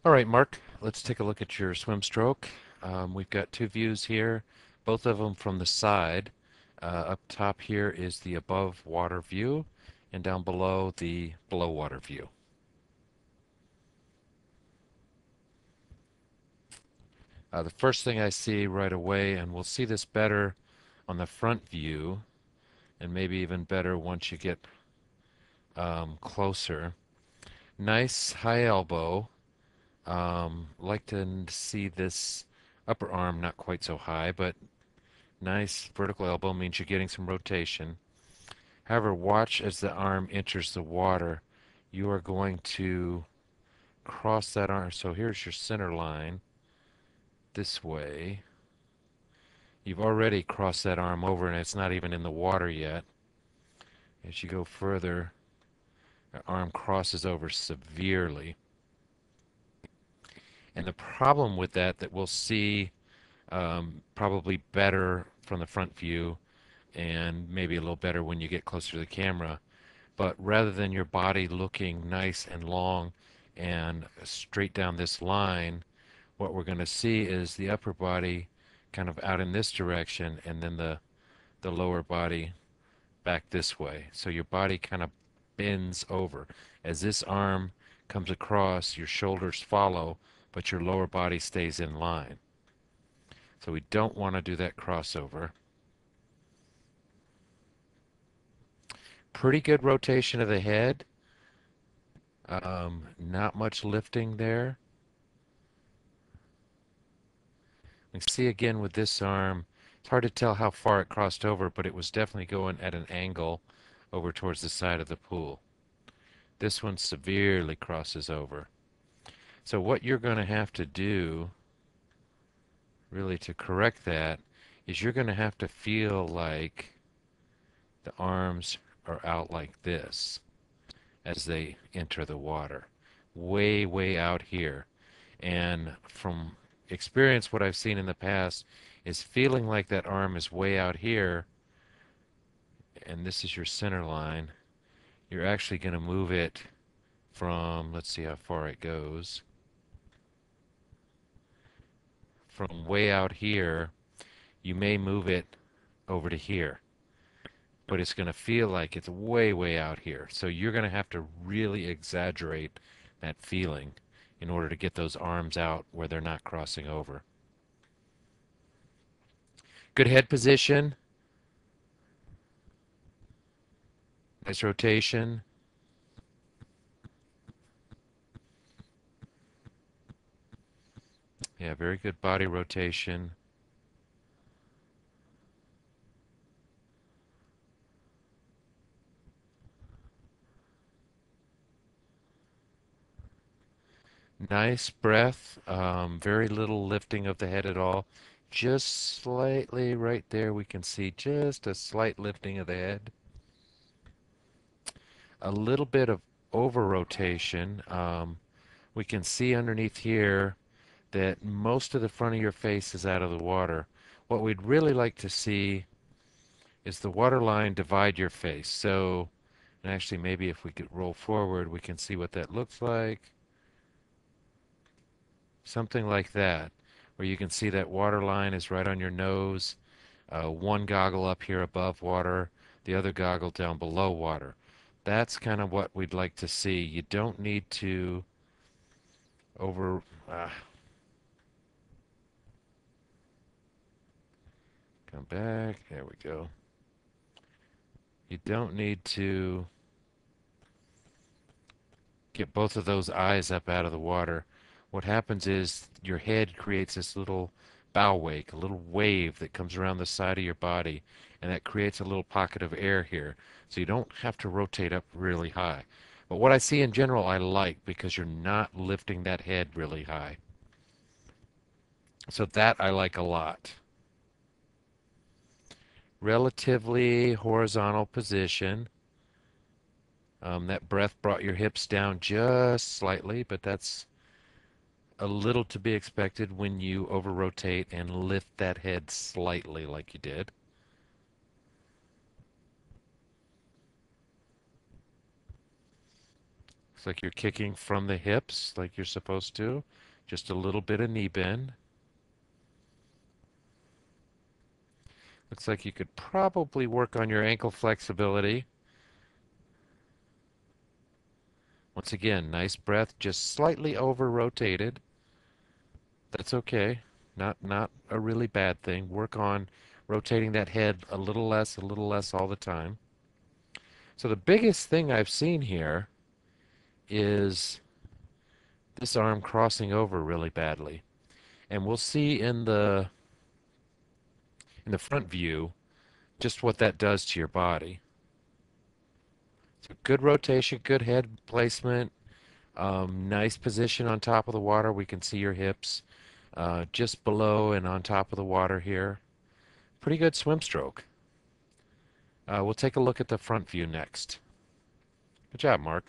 All right, Mark, let's take a look at your swim stroke. We've got two views here, both of them from the side. Up top here is the above water view, and down below the below water view. The first thing I see right away, and we'll see this better on the front view, and maybe even better once you get closer. Nice high elbow. Like to see this upper arm not quite so high, but nice vertical elbow means you're getting some rotation. However, watch as the arm enters the water. You are going to cross that arm. So here's your center line this way. You've already crossed that arm over and it's not even in the water yet. As you go further, the arm crosses over severely. And the problem with that we'll see probably better from the front view and maybe a little better when you get closer to the camera. But rather than your body looking nice and long and straight down this line, what we're going to see is the upper body kind of out in this direction and then the lower body back this way. So your body kind of bends over. As this arm comes across, your shoulders follow, but your lower body stays in line. So we don't want to do that crossover. Pretty good rotation of the head. Not much lifting there. We see again with this arm, it's hard to tell how far it crossed over, but it was definitely going at an angle over towards the side of the pool. This one severely crosses over. So what you're going to have to do, really to correct that, is you're going to have to feel like the arms are out like this as they enter the water. Way, way out here. And from experience, what I've seen in the past is feeling like that arm is way out here, and this is your center line. You're actually going to move it from, let's see how far it goes, from way out here, you may move it over to here, but it's going to feel like it's way, way out here. So you're going to have to really exaggerate that feeling in order to get those arms out where they're not crossing over. Good head position. Nice rotation. Yeah, very good body rotation. Nice breath. Very little lifting of the head at all. Just slightly right there, we can see just a slight lifting of the head. A little bit of over rotation. We can see underneath here that most of the front of your face is out of the water. What we'd really like to see is the water line divide your face. So, and actually maybe if we could roll forward, we can see what that looks like. Something like that, where you can see that water line is right on your nose, one goggle up here above water, the other goggle down below water. That's kind of what we'd like to see. You don't need to over, come back, there we go. You don't need to get both of those eyes up out of the water. What happens is your head creates this little bow wake, a little wave that comes around the side of your body, and that creates a little pocket of air here. So you don't have to rotate up really high. But what I see in general, I like because you're not lifting that head really high. So that I like a lot. Relatively horizontal position. That breath brought your hips down just slightly, but that's a little to be expected when you over rotate and lift that head slightly like you did. Looks like you're kicking from the hips like you're supposed to. Just a little bit of knee bend. Looks like you could probably work on your ankle flexibility. Once again, nice breath, just slightly over rotated. That's okay. Not a really bad thing. Work on rotating that head a little less all the time. So the biggest thing I've seen here is this arm crossing over really badly. And we'll see in the front view just what that does to your body. So good rotation, good head placement, nice position on top of the water. We can see your hips just below and on top of the water here. Pretty good swim stroke. We'll take a look at the front view next. Good job, Mark.